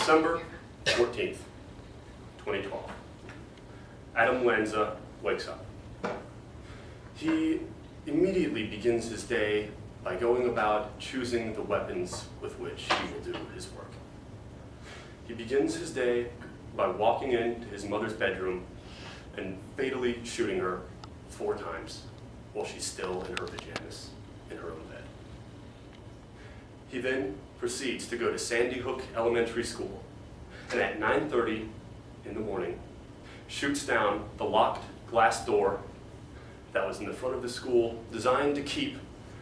December 14th, 2012. Adam Lanza wakes up. He immediately begins his day by going about choosing the weapons with which he will do his work. He begins his day by walking into his mother's bedroom and fatally shooting her 4 times while she's still in her pajamas in her own bed. He then proceeds to go to Sandy Hook Elementary School, and at 9:30 in the morning, shoots down the locked glass door that was in the front of the school, designed to keep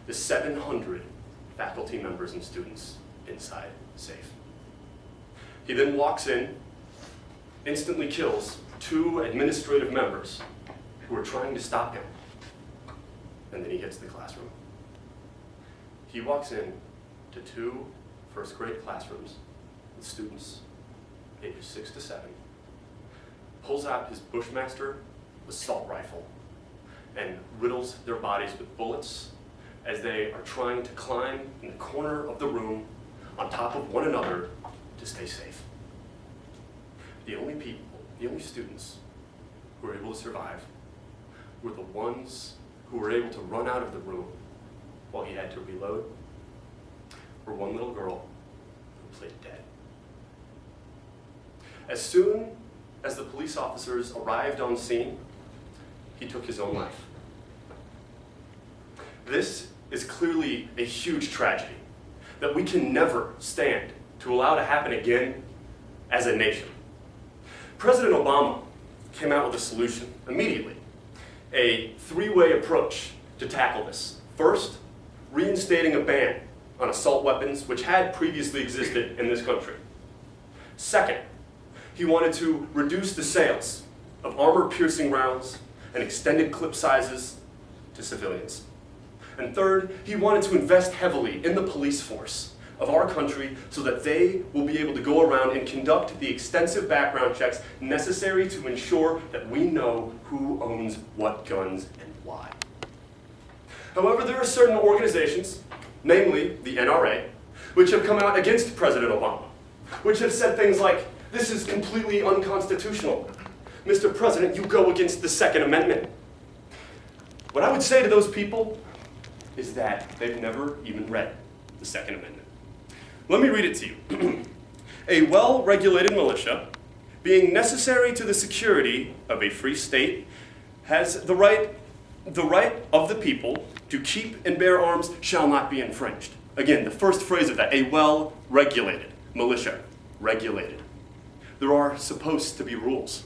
the 700 faculty members and students inside safe. He then walks in, instantly kills 2 administrative members who are trying to stop him, and then he hits the classroom. He walks in to 2 first-grade classrooms with students ages 6 to 7, pulls out his Bushmaster assault rifle, and riddles their bodies with bullets as they are trying to climb in the corner of the room on top of one another to stay safe. The only students who were able to survive were the ones who were able to run out of the room while he had to reload, or one little girl who played dead. As soon as the police officers arrived on scene, he took his own life. This is clearly a huge tragedy that we can never stand to allow to happen again as a nation. President Obama came out with a solution immediately, a 3-way approach to tackle this. First, reinstating a ban on assault weapons, which had previously existed in this country. Second, he wanted to reduce the sales of armor-piercing rounds and extended clip sizes to civilians. And third, he wanted to invest heavily in the police force of our country so that they will be able to go around and conduct the extensive background checks necessary to ensure that we know who owns what guns and why. However, there are certain organizations, namely the NRA, which have come out against President Obama, which have said things like, "This is completely unconstitutional. Mr. President, you go against the Second Amendment." What I would say to those people is that they've never even read the Second Amendment. Let me read it to you. "A well-regulated militia, being necessary to the security of a free state, has the right of the people to keep and bear arms shall not be infringed." Again, the first phrase of that, a well-regulated militia, regulated. There are supposed to be rules.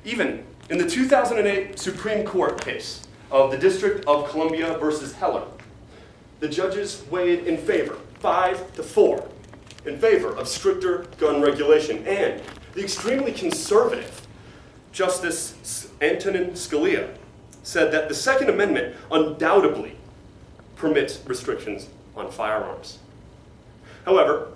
Even in the 2008 Supreme Court case of the District of Columbia versus Heller, the judges weighed in favor, 5-4, in favor of stricter gun regulation, and the extremely conservative Justice Antonin Scalia said that the Second Amendment undoubtedly permits restrictions on firearms. However,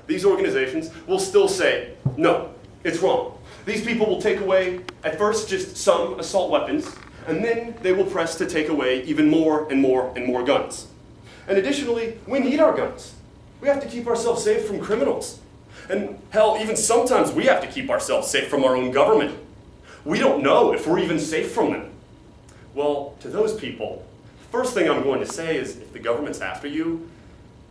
these organizations will still say, no, it's wrong. These people will take away, at first, just some assault weapons, and then they will press to take away even more and more and more guns. And additionally, we need our guns. We have to keep ourselves safe from criminals. And hell, even sometimes we have to keep ourselves safe from our own government. We don't know if we're even safe from them. Well, to those people, first thing I'm going to say is if the government's after you,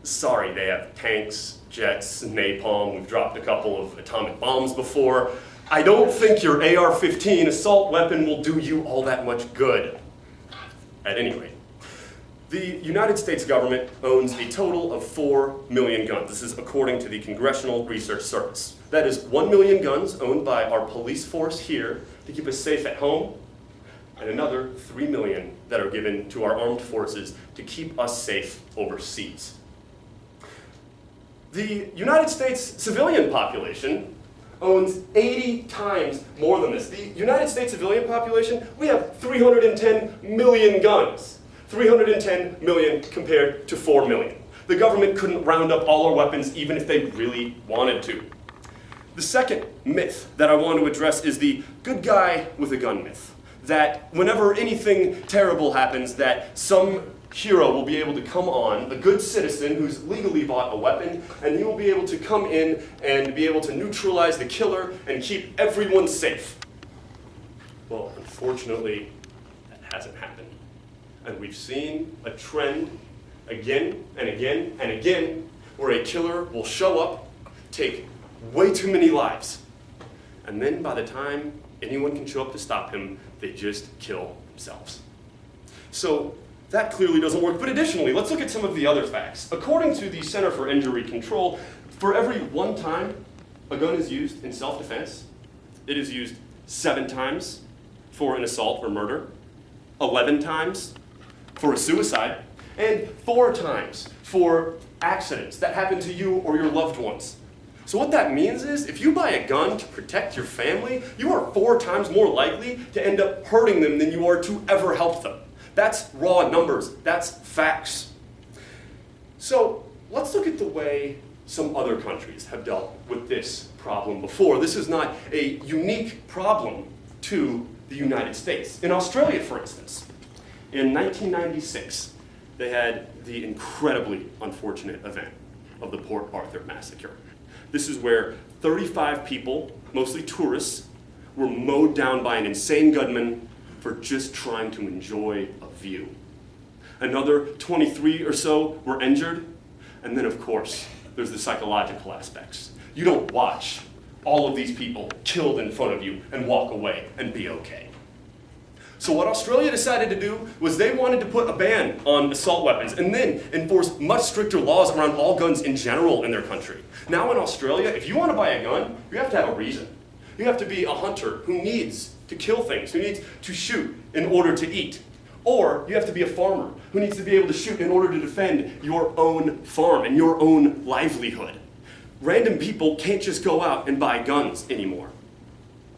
sorry, they have tanks, jets, napalm, we've dropped a couple of atomic bombs before. I don't think your AR-15 assault weapon will do you all that much good. At any rate, the United States government owns a total of 4 million guns. This is according to the Congressional Research Service. That is 1 million guns owned by our police force here to keep us safe at home, and another 3 million that are given to our armed forces to keep us safe overseas. The United States civilian population owns 80 times more than this. The United States civilian population, we have 310 million guns. 310 million compared to 4 million. The government couldn't round up all our weapons even if they really wanted to. The second myth that I want to address is the good guy with a gun myth. That whenever anything terrible happens, that some hero will be able to come on, a good citizen who's legally bought a weapon, and he will be able to come in and be able to neutralize the killer and keep everyone safe. Well, unfortunately, that hasn't happened. And we've seen a trend again and again and again where a killer will show up, take way too many lives, and then by the time anyone can show up to stop him, they just kill themselves. So that clearly doesn't work. But additionally, let's look at some of the other facts. According to the Center for Injury Control, for every 1 time a gun is used in self-defense, it is used 7 times for an assault or murder, 11 times for a suicide, and 4 times for accidents that happen to you or your loved ones. So what that means is, if you buy a gun to protect your family, you are 4 times more likely to end up hurting them than you are to ever help them. That's raw numbers, that's facts. So let's look at the way some other countries have dealt with this problem before. This is not a unique problem to the United States. In Australia, for instance, in 1996, they had the incredibly unfortunate event of the Port Arthur massacre. This is where 35 people, mostly tourists, were mowed down by an insane gunman for just trying to enjoy a view. Another 23 or so were injured, and then of course, there's the psychological aspects. You don't watch all of these people killed in front of you and walk away and be okay. So what Australia decided to do was they wanted to put a ban on assault weapons and then enforce much stricter laws around all guns in general in their country. Now in Australia, if you want to buy a gun, you have to have a reason. You have to be a hunter who needs to kill things, who needs to shoot in order to eat. Or you have to be a farmer who needs to be able to shoot in order to defend your own farm and your own livelihood. Random people can't just go out and buy guns anymore.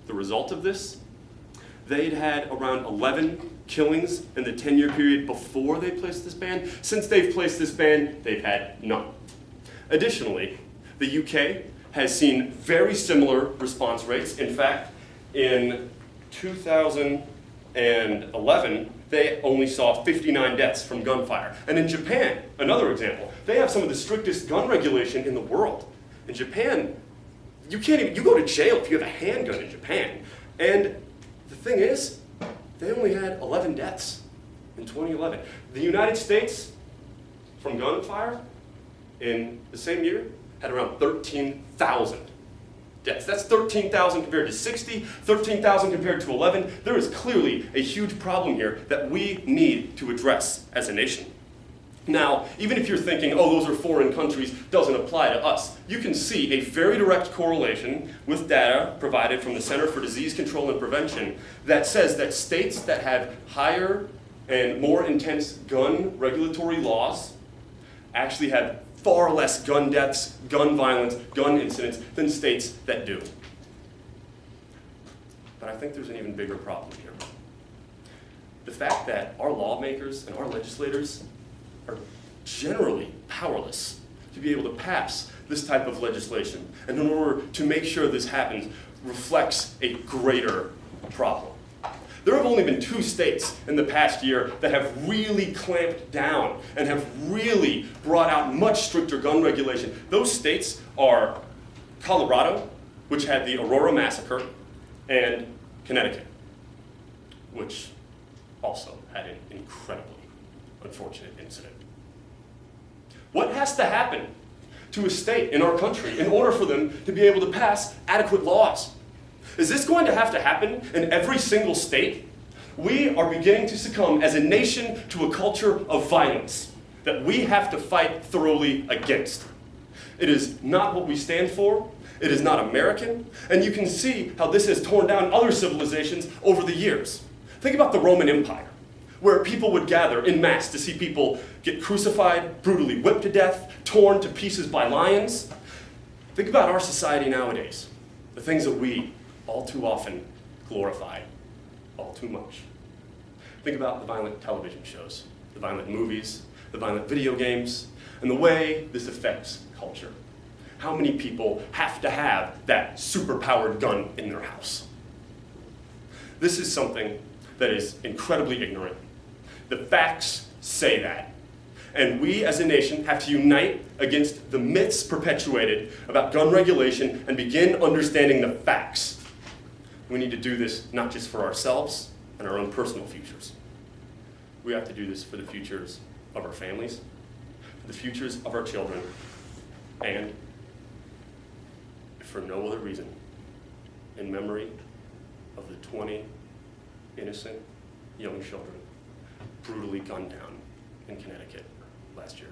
The result of this? They'd had around 11 killings in the 10-year period before they placed this ban. Since they've placed this ban, they've had none. Additionally, the UK has seen very similar response rates. In fact, in 2011, they only saw 59 deaths from gunfire. And in Japan, another example, they have some of the strictest gun regulation in the world. In Japan, you go to jail if you have a handgun in Japan. And the thing is, they only had 11 deaths in 2011. The United States, from gunfire, in the same year, had around 13,000 deaths. That's 13,000 compared to 60, 13,000 compared to 11. There is clearly a huge problem here that we need to address as a nation. Now, even if you're thinking, oh, those are foreign countries, doesn't apply to us, you can see a very direct correlation with data provided from the Center for Disease Control and Prevention that says that states that have higher and more intense gun regulatory laws actually have far less gun deaths, gun violence, gun incidents than states that do. But I think there's an even bigger problem here. The fact that our lawmakers and our legislators are generally powerless to be able to pass this type of legislation. And in order to make sure this happens reflects a greater problem. There have only been 2 states in the past year that have really clamped down and have really brought out much stricter gun regulation. Those states are Colorado, which had the Aurora massacre, and Connecticut, which also had an incredibly unfortunate incident. What has to happen to a state in our country in order for them to be able to pass adequate laws? Is this going to have to happen in every single state? We are beginning to succumb as a nation to a culture of violence that we have to fight thoroughly against. It is not what we stand for. It is not American. And you can see how this has torn down other civilizations over the years. Think about the Roman Empire, where people would gather en masse to see people get crucified, brutally whipped to death, torn to pieces by lions. Think about our society nowadays, the things that we all too often glorify all too much. Think about the violent television shows, the violent movies, the violent video games, and the way this affects culture. How many people have to have that superpowered gun in their house? This is something that is incredibly ignorant. The facts say that. And we as a nation have to unite against the myths perpetuated about gun regulation and begin understanding the facts. We need to do this not just for ourselves and our own personal futures. We have to do this for the futures of our families, for the futures of our children, and, if for no other reason, in memory of the 20 innocent young children brutally gunned down in Connecticut last year.